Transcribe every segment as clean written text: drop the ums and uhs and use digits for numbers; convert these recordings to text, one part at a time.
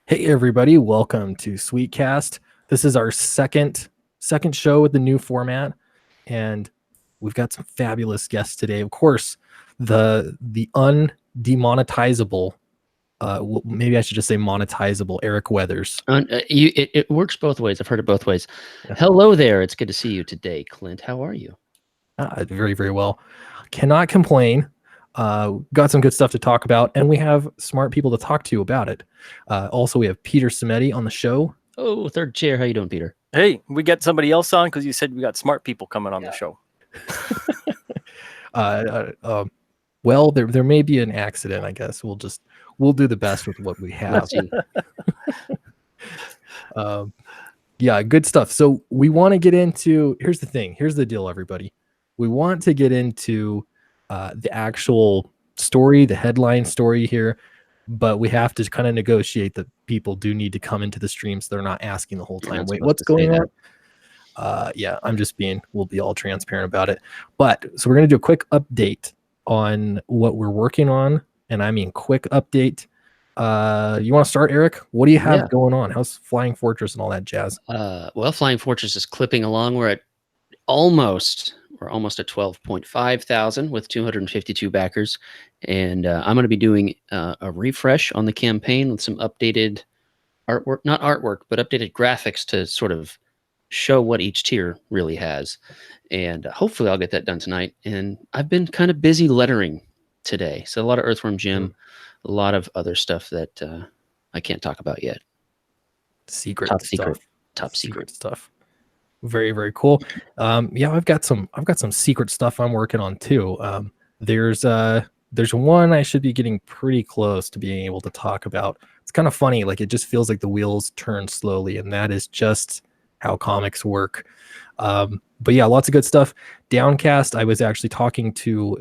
Hey everybody, welcome to Sweetcast. This is our second show with the new format, and we've got some fabulous guests today. Of course, the undemonetizable, maybe I should just say monetizable, Eric Weathers. It works both ways. I've heard it both ways. Yeah. Hello there. It's good to see you today, Clint. How are you? Very, very well. Cannot complain. Got some good stuff to talk about, and we have smart people to talk to about it. Also, we have Peter Samedi on the show. Oh, third chair. How you doing, Peter? Hey, we got somebody else on because you said we got smart people coming on the show. Well, there may be an accident. I guess we'll do the best with what we have. Yeah, good stuff. So we want to get into. Here's the thing. Here's the deal, everybody. We want to get into the actual story, the headline story here, but we have to kind of negotiate that people do need to come into the stream so they're not asking the whole time, wait, what's going on? Yeah, we'll be all transparent about it. But so we're going to do a quick update on what we're working on. And I mean, quick update. You want to start, Eric? What do you have going on? How's Flying Fortress and all that jazz? Well, Flying Fortress is clipping along. We're almost at 12.5 thousand with 252 backers. And I'm going to be doing a refresh on the campaign with some updated artwork, not artwork, but updated graphics to sort of show what each tier really has. And hopefully I'll get that done tonight. And I've been kind of busy lettering today. So a lot of Earthworm Jim, a lot of other stuff that I can't talk about yet. Top secret stuff. Very, very cool. Yeah, I've got some secret stuff I'm working on too. There's one I should be getting pretty close to being able to talk about. It's kind of funny, like it just feels like the wheels turn slowly, and that is just how comics work. But yeah, lots of good stuff. Downcast, I was actually talking to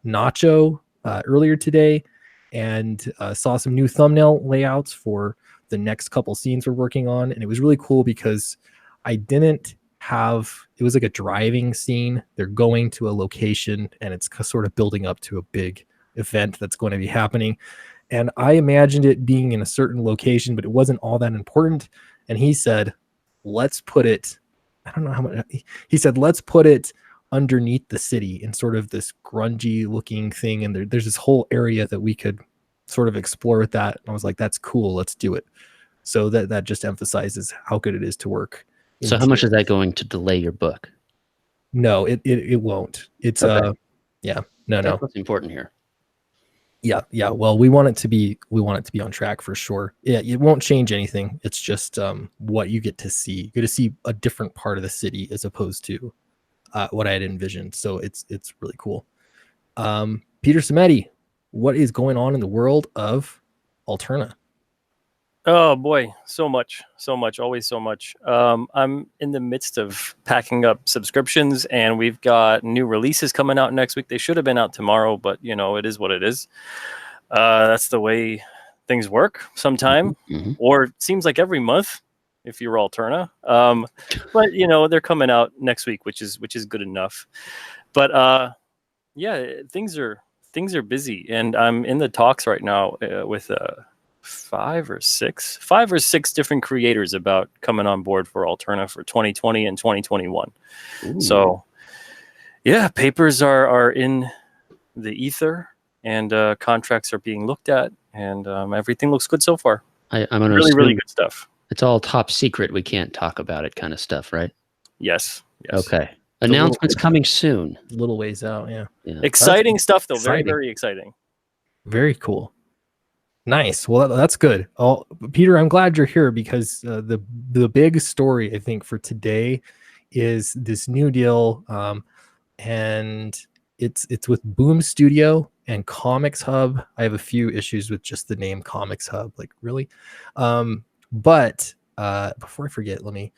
Nacho earlier today, and saw some new thumbnail layouts for the next couple scenes we're working on, and it was really cool because I didn't have, it was like a driving scene. They're going to a location and it's sort of building up to a big event that's going to be happening. And I imagined it being in a certain location, but it wasn't all that important. And he said, let's put it, I don't know how much, he said, let's put it underneath the city in sort of this grungy looking thing. And there's this whole area that we could sort of explore with that. And I was like, that's cool. Let's do it. So that just emphasizes how good it is to work. So how much is that going to delay your book? No, it won't. It's okay. No. That's what's important here. Yeah. Well, we want it to be on track for sure. Yeah, it won't change anything. It's just what you get to see. You get to see a different part of the city as opposed to what I had envisioned. So it's really cool. Peter Samedi, what is going on in the world of Alterna? Oh boy, so much, always so much. I'm in the midst of packing up subscriptions, and we've got new releases coming out next week. They should have been out tomorrow, but it is what it is. That's the way things work sometime, or it seems like every month if you're Alterna. But they're coming out next week, which is good enough. But yeah, things are busy, and I'm in the talks right now with five or six different creators about coming on board for Alterna for 2020 and 2021. Ooh. So yeah, papers are in the ether, and contracts are being looked at, and everything looks good so far. I'm really good stuff. It's all top secret. We can't talk about it kind of stuff, right? Yes. Okay. Announcements coming soon. Little ways out. Yeah. Exciting stuff though. Exciting. Very, very exciting. Very cool. Nice. Well, that's good. Peter, I'm glad you're here because the big story I think for today is this new deal, and it's with Boom Studio and Comics Hub. I have a few issues with just the name Comics Hub, like really. But before I forget, let me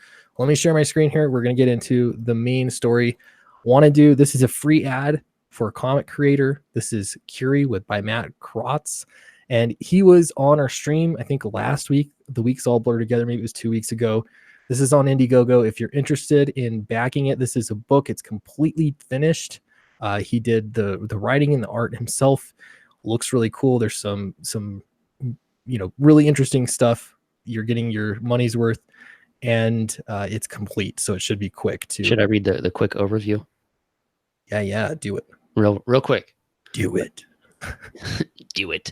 share my screen here. We're gonna get into the main story. This is a free ad for a comic creator. This is Curie by Matt Krotz. And he was on our stream, I think last week. The weeks all blur together. Maybe it was 2 weeks ago. This is on Indiegogo. If you're interested in backing it, this is a book. It's completely finished. He did the writing and the art himself. Looks really cool. There's some really interesting stuff. You're getting your money's worth, and it's complete, so it should be quick too. Should I read the quick overview? Yeah, do it. Real quick. Do it. Do it.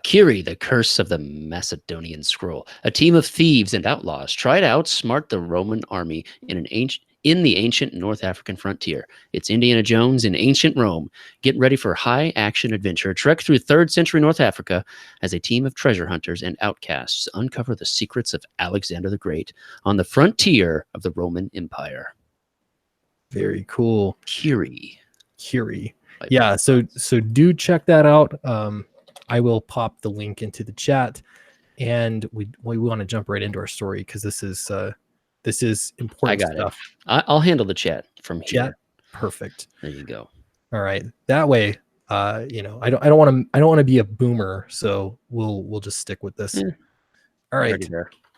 Kiri, the curse of the Macedonian scroll. A team of thieves and outlaws try to outsmart the Roman army in the ancient North African frontier. It's Indiana Jones in ancient Rome. Get ready for high action adventure. Trek through 3rd century North Africa as a team of treasure hunters and outcasts uncover the secrets of Alexander the Great on the frontier of the Roman Empire. Very cool. Kiri. Yeah, so do check that out. I will pop the link into the chat, and we want to jump right into our story because this is important stuff. I'll handle the chat from here. Chat, perfect. There you go. All right, that way, I don't want to be a boomer, so we'll just stick with this. All right.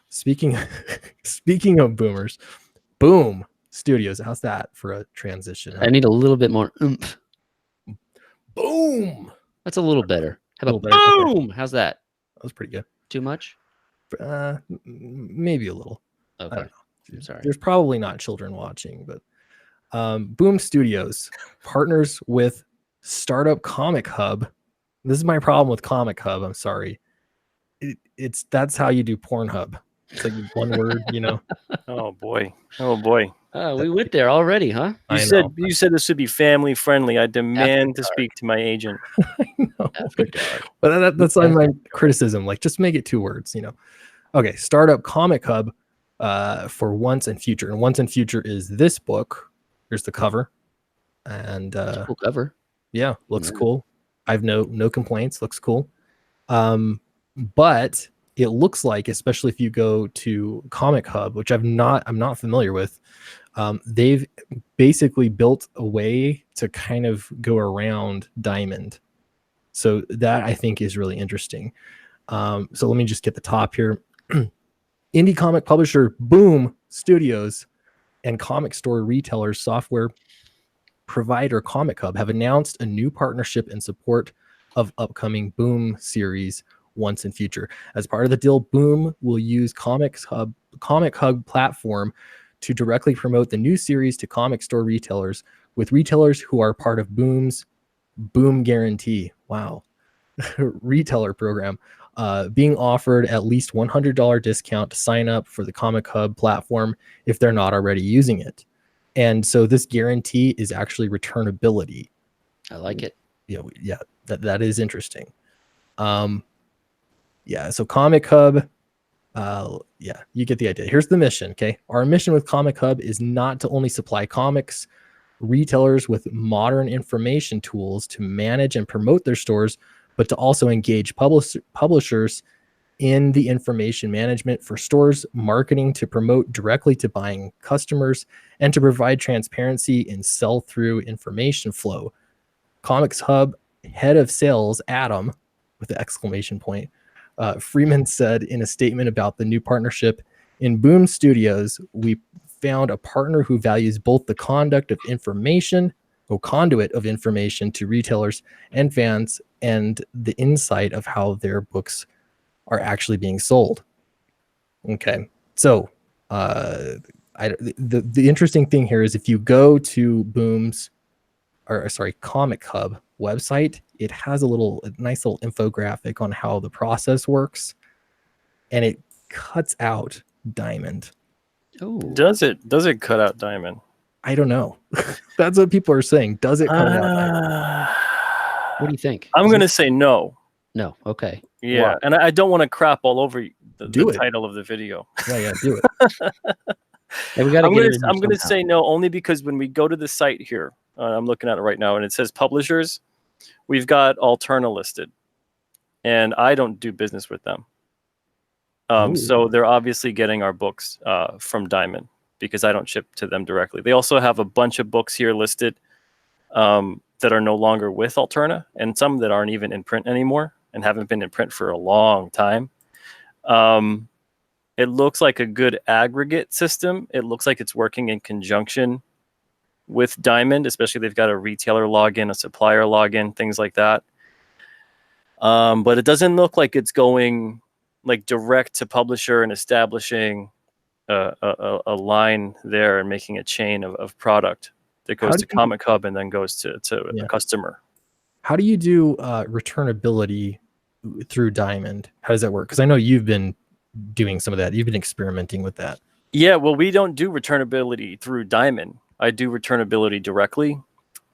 Speaking of boomers, Boom Studios. How's that for a transition? I need a little bit more oomph. Boom. That's a little better. How about boom? Okay. How's that? That was pretty good. Too much? Maybe a little. Okay. I don't know. I'm sorry. There's probably not children watching, but Boom Studios partners with Startup Comic Hub. This is my problem with Comic Hub. I'm sorry. That's how you do Pornhub. It's like one word, Oh boy. We went there already, huh? You said this would be family friendly. I demand to speak to my agent. I know. But that's like my criticism. Like, just make it 2 words, Okay, Startup Comic Hub for Once and Future. And Once and Future is this book. Here's the cover. And it's a cool cover. Yeah, looks cool. I've no complaints. Looks cool. But it looks like, especially if you go to Comic Hub, which I'm not familiar with, they've basically built a way to kind of go around Diamond. So that I think is really interesting. So let me just get the top here. Indie comic publisher Boom Studios and comic store retailers software provider Comic Hub have announced a new partnership in support of upcoming Boom series Once and Future. As part of the deal, Boom will use Comic Hub platform to directly promote the new series to comic store retailers, with retailers who are part of Boom's Boom Guarantee. Wow. Retailer program being offered at least $100 discount to sign up for the Comic Hub platform if they're not already using it. And so this guarantee is actually returnability. I like it. Yeah, that is interesting. Yeah, so Comic Hub, you get the idea. Here's the mission, okay? Our mission with Comic Hub is not to only supply comics retailers with modern information tools to manage and promote their stores, but to also engage publishers in the information management for stores, marketing to promote directly to buying customers, and to provide transparency in sell-through information flow. Comics Hub head of sales, Adam, with the exclamation point, Freeman said in a statement about the new partnership, in Boom Studios, we found a partner who values both the conduit of information to retailers and fans, and the insight of how their books are actually being sold. Okay, so the interesting thing here is if you go to Comic Hub website, it has a nice little infographic on how the process works, and it cuts out Diamond. Oh, does it cut out Diamond? I don't know. That's what people are saying. Does it cut out Diamond? What do you think? I'm going to say no. No. Okay. Yeah, and I don't want to crap all over the title of the video. Yeah, do it. I'm going to say no, only because when we go to the site here, I'm looking at it right now, and it says publishers. We've got Alterna listed, and I don't do business with them. So they're obviously getting our books from Diamond because I don't ship to them directly. They also have a bunch of books here listed that are no longer with Alterna, and some that aren't even in print anymore and haven't been in print for a long time. It looks like a good aggregate system. It looks like it's working in conjunction with Diamond, especially they've got a retailer login, a supplier login, things like that. But it doesn't look like it's going like direct to publisher and establishing a line there and making a chain of product that goes to Comic Hub and then goes to a customer. How do you do returnability through Diamond? How does that work? Because I know you've been doing some of that. You've been experimenting with that. Yeah, well, we don't do returnability through Diamond. I do returnability directly.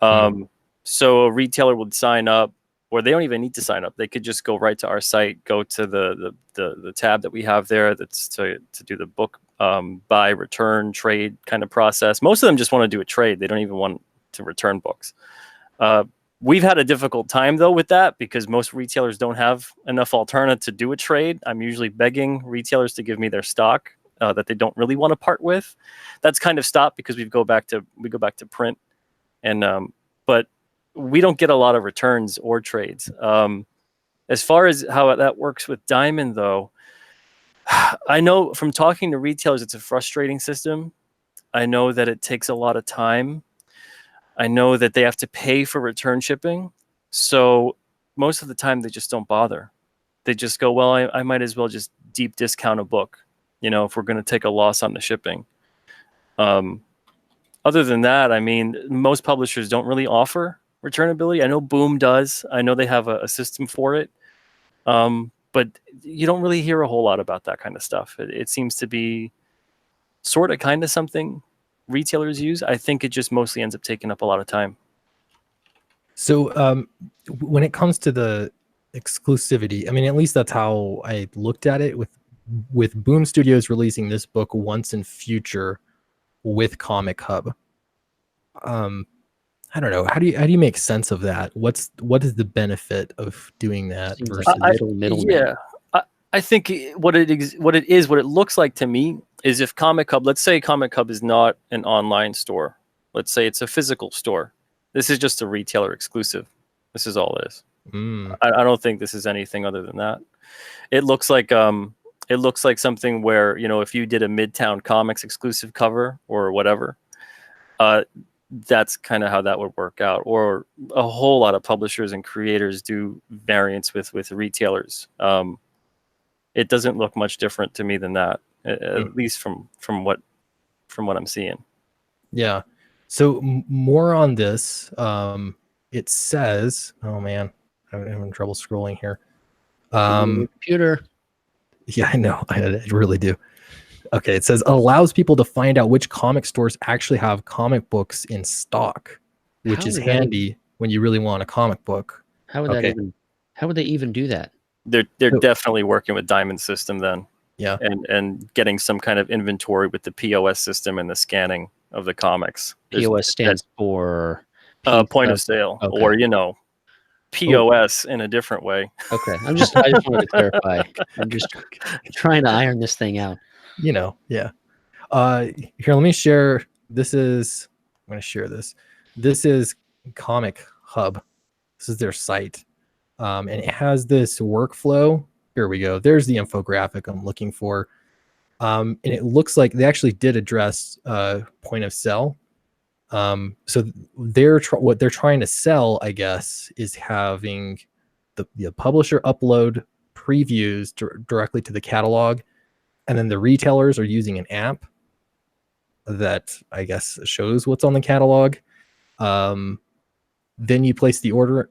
So a retailer would sign up, or they don't even need to sign up. They could just go right to our site, go to the tab that we have there that's to do the book buy, return, trade kind of process. Most of them just want to do a trade. They don't even want to return books. We've had a difficult time, though, with that because most retailers don't have enough Alterna to do a trade. I'm usually begging retailers to give me their stock that they don't really want to part with. That's kind of stopped because we go back to print, and but we don't get a lot of returns or trades. As far as how that works with Diamond, though, I know from talking to retailers, it's a frustrating system. I know that it takes a lot of time. I know that they have to pay for return shipping. So most of the time they just don't bother. They just go, well, I might as well just deep discount a book, if we're going to take a loss on the shipping. Other than that, I mean, most publishers don't really offer returnability. I know Boom does. I know they have a system for it. But you don't really hear a whole lot about that kind of stuff. It seems to be sort of kind of something retailers use. I think it just mostly ends up taking up a lot of time. So when it comes to the exclusivity, I mean, at least that's how I looked at it with Boom Studios releasing this book once in future with Comic Hub. I don't know. How do you make sense of that? What is the benefit of doing that versus middle? Yeah, I think what it looks like to me is if Comic Hub, let's say Comic Hub is not an online store. Let's say it's a physical store. This is just a retailer exclusive. This is all it is. I don't think this is anything other than that. It looks like something where, if you did a Midtown Comics exclusive cover or whatever, that's kind of how that would work out. Or a whole lot of publishers and creators do variants with retailers. It doesn't look much different to me than that, at least from what I'm seeing. Yeah. So more on this. It says, oh man, I'm having trouble scrolling here. Computer. Yeah, I know. I really do. Okay, it says allows people to find out which comic stores actually have comic books in stock, which is handy when you really want a comic book. How would they even do that? They're definitely working with Diamond System then. Yeah. And getting some kind of inventory with the POS system and the scanning of the comics. POS stands for point of sale, or POS in a different way. Okay, I just wanted to clarify. I'm just trying to iron this thing out. Yeah. Here, let me share. I'm going to share this. This is Comic Hub. This is their site. And it has this workflow. Here we go. There's the infographic I'm looking for. And it looks like they actually did address point of sale. So what they're trying to sell, I guess, is having the publisher upload previews directly to the catalog. And then the retailers are using an app that I guess shows what's on the catalog. Then you place the order.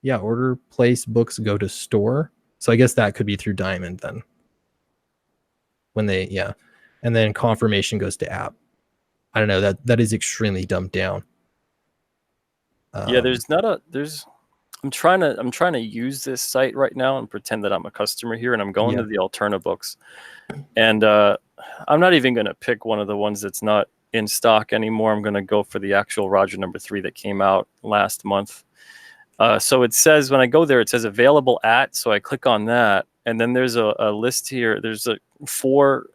Order, place, books, go to store. So I guess that could be through Diamond then. And then confirmation goes to app. I don't know. That is extremely dumbed down. I'm trying to use this site right now and pretend that I'm a customer here, and I'm going to the Alterna books, and I'm not even going to pick one of the ones that's not in stock anymore. I'm going to go for the actual Roger #3 that came out last month. So it says when I go there, it says available at. So I click on that, and then there's a list here. There's 4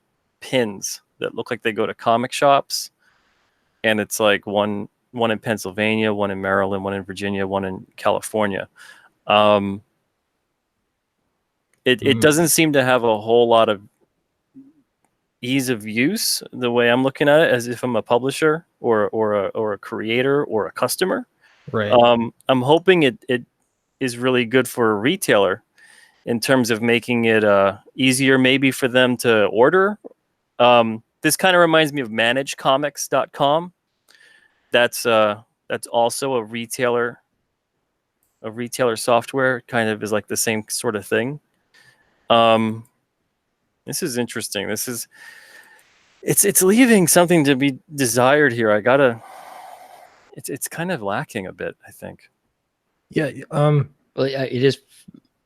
pins that look like they go to comic shops, and it's like one in Pennsylvania, one in Maryland, one in Virginia, one in California. It doesn't seem to have a whole lot of ease of use the way I'm looking at it, as if I'm a publisher or a creator or a customer. Right. I'm hoping it is really good for a retailer in terms of making it easier maybe for them to order. This kind of reminds me of ManageComics.com. That's also a retailer software. Kind of is like the same sort of thing. This is interesting. It's leaving something to be desired here. It's kind of lacking a bit, I think. Yeah. Well, it is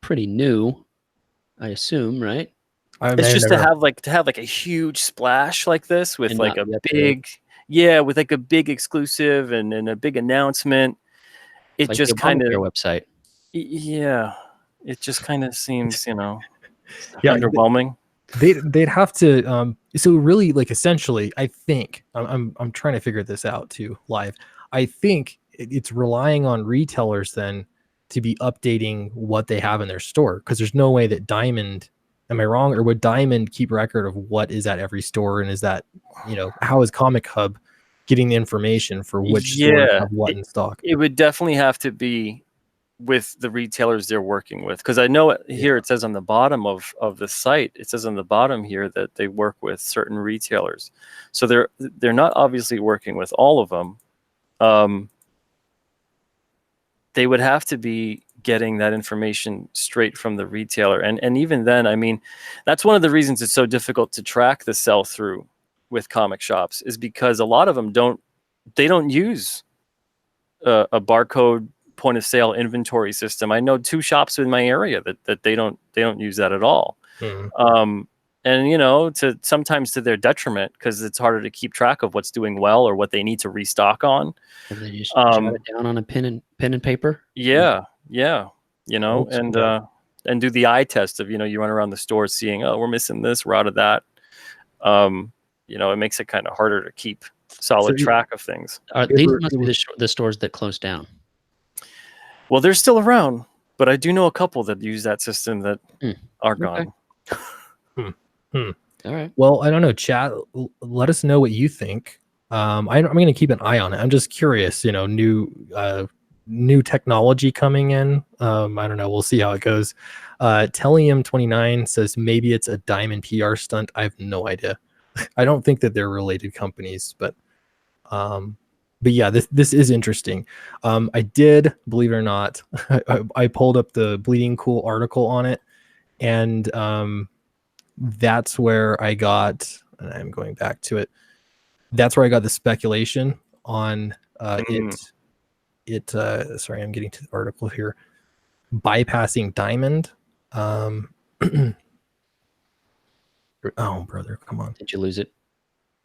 pretty new, I assume, right? It's just to have like a huge splash like this with And like not a yet big, with like a big exclusive and a big announcement. It like just the kind of Obamacare website. Yeah, it just kind of seems, Yeah, underwhelming. They'd have to so really, like, essentially, I think I'm trying to figure this out too live. I think it's relying on retailers then to be updating what they have in their store, because there's no way that Diamond, am I wrong, or would Diamond keep record of what is at every store, and is that, how is Comic Hub getting the information for which stores have what in stock? It would definitely have to be with the retailers they're working with, because I know here it says on the bottom of the site, it says on the bottom here that they work with certain retailers, so they're not obviously working with all of them. They would have to be getting that information straight from the retailer, and even then, I mean, that's one of the reasons it's so difficult to track the sell through with comic shops, is because a lot of them don't use a barcode point of sale inventory system. I know 2 shops in my area that they don't use that at all. Mm-hmm. And sometimes to their detriment, because it's harder to keep track of what's doing well or what they need to restock on. And they just jot it down on a pen and paper. Yeah. And do the eye test of, you run around the store seeing, oh, we're missing this, we're out of that. It makes it kind of harder to keep solid track of things. These must be the stores that closed down. Well, they're still around, but I do know a couple that use that system that are gone. All right. Well, I don't know, chat. Let us know what you think. I'm going to keep an eye on it. I'm just curious, new technology coming in. I don't know. We'll see how it goes. Tellium29 says maybe it's a Diamond PR stunt. I have no idea. I don't think that they're related companies, but yeah, this is interesting. I did, believe it or not, I pulled up the Bleeding Cool article on it, and that's where I got, and I'm going back to it. That's where I got the speculation on it. Sorry, I'm getting to the article here. Bypassing Diamond. Oh, brother, come on. Did you lose it?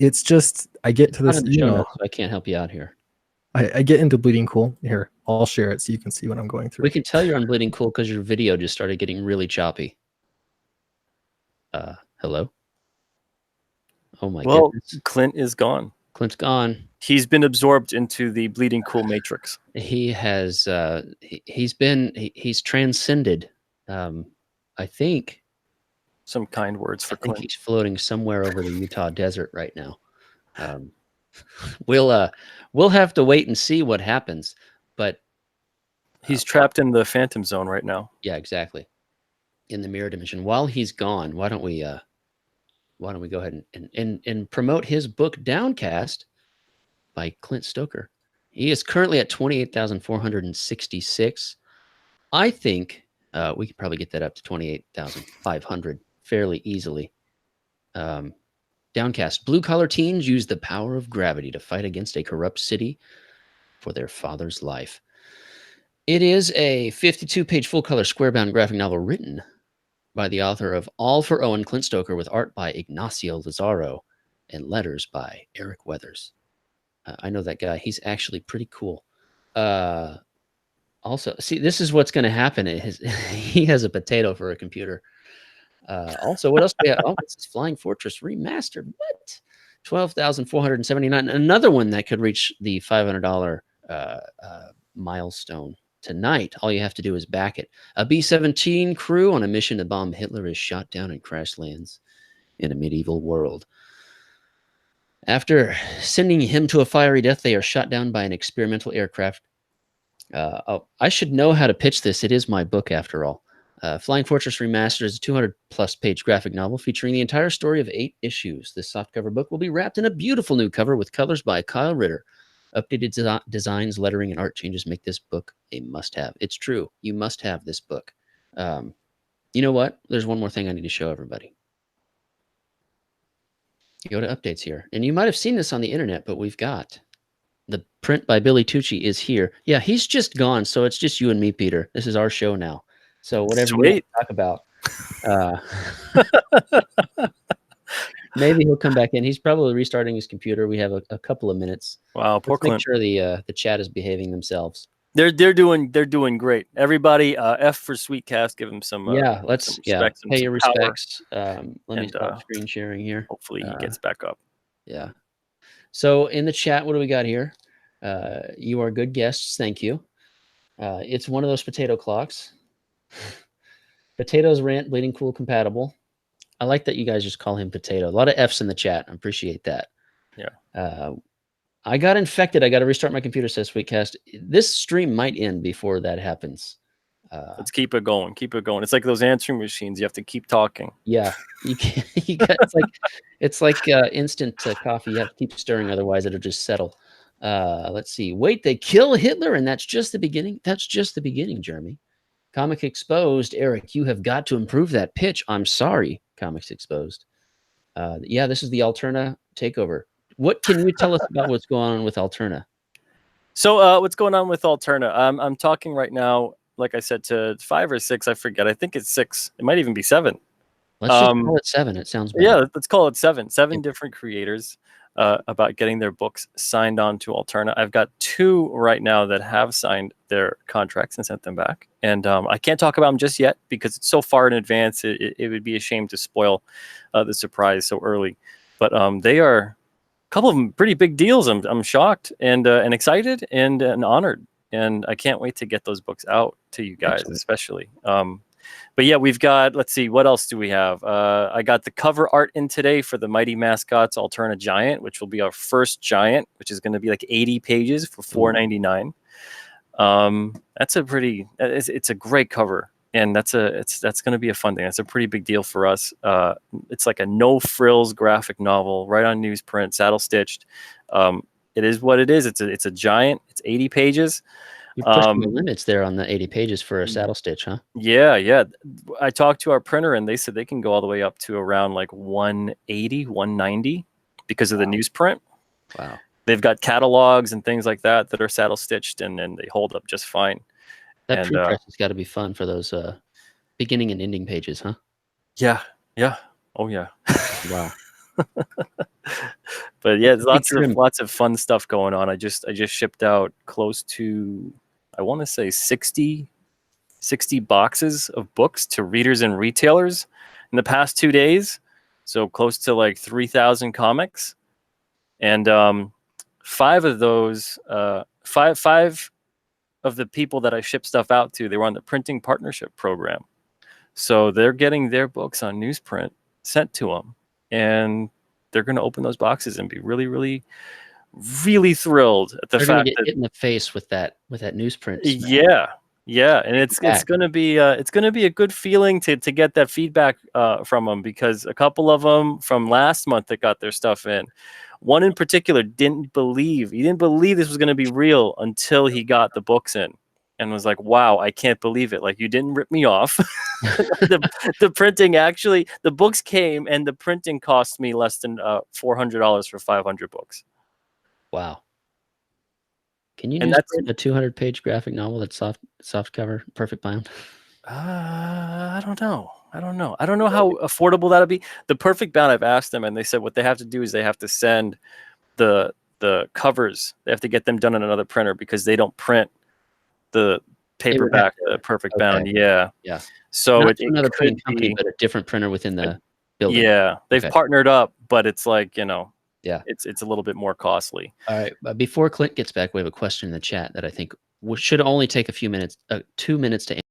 It's just, I get to this email. So I can't help you out here. I get into Bleeding Cool. Here, I'll share it so you can see what I'm going through. We can tell you're on Bleeding Cool because your video just started getting really choppy. Hello? Oh my goodness. Clint is gone. Clint's gone. He's been absorbed into the Bleeding Cool matrix. He has he's transcended. I think some kind words for Clint. He's floating somewhere over the Utah desert right now. We'll have to wait and see what happens, but he's trapped in the Phantom Zone right now. Yeah, exactly. In the mirror dimension. While he's gone, why don't we go ahead and promote his book Downcast by Clint Stoker. He is currently at 28,466. I think we could probably get that up to 28,500 fairly easily. Downcast. Blue-collar teens use the power of gravity to fight against a corrupt city for their father's life. It is a 52-page full-color square-bound graphic novel written by the author of All for Owen, Clint Stoker, with art by Ignacio Lazaro and letters by Eric Weathers. I know that guy. He's actually pretty cool. Also, see, this is what's going to happen. He has a potato for a computer. Also, what else do we have? Oh, this is Flying Fortress Remastered. What? 12,479. Another one that could reach the $500 milestone tonight. All you have to do is back it. A B-17 crew on a mission to bomb Hitler is shot down and crash lands in a medieval world. After sending him to a fiery death, they are shot down by an experimental aircraft. I should know how to pitch this. It is my book, after all. Flying Fortress Remastered is a 200+ page graphic novel featuring the entire story of 8 issues. This softcover book will be wrapped in a beautiful new cover with colors by Kyle Ritter. Updated designs, lettering, and art changes make this book a must-have. It's true. You must have this book. You know what? There's one more thing I need to show everybody. You go to updates here. And you might have seen this on the internet, but we've got the print by Billy Tucci is here. Yeah, he's just gone, so it's just you and me, Peter. This is our show now. So whatever you want to talk about, maybe he'll come back in. He's probably restarting his computer. We have a couple of minutes. Wow, poor Clint. Make sure the chat is behaving themselves. They're doing great. Everybody, F for Sweetcast. Give him some. Let's pay your respects. Let me stop screen sharing here. Hopefully he gets back up. Yeah. So in the chat, what do we got here? You are good guests. Thank you. It's one of those potato clocks. Potatoes rant bleeding cool compatible. I like that you guys just call him Potato. A lot of F's in the chat. I appreciate that. Yeah. I got infected. I got to restart my computer, says Sweetcast. This stream might end before that happens. Let's keep it going. Keep it going. It's like those answering machines. You have to keep talking. Yeah. It's like instant coffee. You have to keep stirring. Otherwise, it'll just settle. Let's see. Wait, they kill Hitler, and that's just the beginning. That's just the beginning, Jeremy. Comic Exposed, Eric, you have got to improve that pitch. I'm sorry, Comics Exposed. Yeah, this is the Alterna takeover. What can you tell us about what's going on with Alterna? So what's going on with Alterna? I'm talking right now, like I said, to 5 or 6. I forget. I think it's 6. It might even be 7. Let's just call it 7. It sounds better. Yeah, let's call it 7. 7 different creators about getting their books signed on to Alterna. I've got 2 right now that have signed their contracts and sent them back. And I can't talk about them just yet because it's so far in advance. It would be a shame to spoil the surprise so early. But they are a couple of them pretty big deals. I'm shocked and excited and honored. And I can't wait to get those books out to you guys, especially. But yeah, we've got, let's see, what else do we have? I got the cover art in today for the Mighty Mascots Alterna Giant, which will be our first giant, which is going to be like 80 pages for $4.99. That's a pretty, it's a great cover. And that's going to be a fun thing. That's a pretty big deal for us. It's like a no frills graphic novel, right on newsprint, saddle stitched. It is what it is. It's a giant. It's 80 pages. You're pushing the limits there on the 80 pages for a saddle stitch, huh? Yeah. I talked to our printer and they said they can go all the way up to around like 180, 190 because of the newsprint. Wow. They've got catalogs and things like that are saddle stitched and they hold up just fine. That pre-press has got to be fun for those beginning and ending pages, huh? Yeah. Oh yeah. Wow. But yeah, there's lots of fun stuff going on. I just shipped out close to, I want to say 60 boxes of books to readers and retailers in the past 2 days. So close to like 3,000 comics. And 5 of those, five of the people that I ship stuff out to, they were on the printing partnership program. So they're getting their books on newsprint sent to them. And they're going to open those boxes and be really, really, really thrilled at the fact that they're hit in the face with that newsprint. Yeah, and it's going to be a good feeling to get that feedback from them because a couple of them from last month that got their stuff in. One in particular didn't believe this was going to be real until he got the books in. And was like, wow, I can't believe it. Like, you didn't rip me off. the printing actually, the books came and the printing cost me less than $400 for 500 books. Wow. Can you newsprint a 200-page graphic novel that's soft cover, perfect bound? I don't know. I don't know how affordable that'll be. The perfect bound, I've asked them, and they said what they have to do is they have to send the covers. They have to get them done on another printer because they don't print the paperback, the perfect bound. Yeah. So it's another printing company, but a different printer within the building. Yeah, they've partnered up, but it's like, yeah, it's a little bit more costly. All right, before Clint gets back, we have a question in the chat that I think should only take a few minutes, 2 minutes to answer.